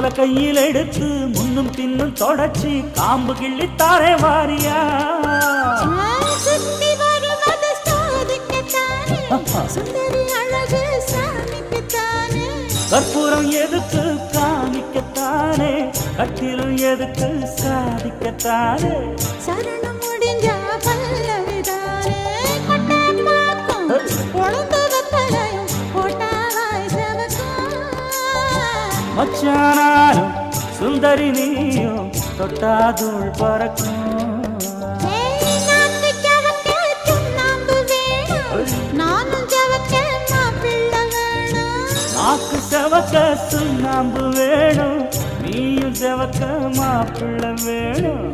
மாத்தல கையில் எடுத்து முன்னும் பின்னும் தொடச்சி காம்பு கிள்ளித்தாரே வாரியா சுத்தி வருவது சோதிக்கத்தானே சுந்தரி அழகு சாமிக்குத்தானே கற்பூரம் எதுக்கு காமிக்கத்தானே கட்டிலும் எதுக்கு சாதிக்கத்தானே சரணம் முடிஞ்சா பல்லவிதானே கொட்டை பாக்கும் கொழுந்து வெத்தலையும் போட்டாவாய் செவக்கும் மச்சானாரும் சுந்தரி நீயும் தொட்டாதூள் பறக்கும் நாக்கு ஜவக்க சுண்ணாம்பு வேணும் நானும் ஜவக்க மாப்பிள்ளை வேணும் நாக்கு செவக்க சுண்ணாம்பு வேணும் நீயும் செவக்க மாப்பிள்ளை வேணும்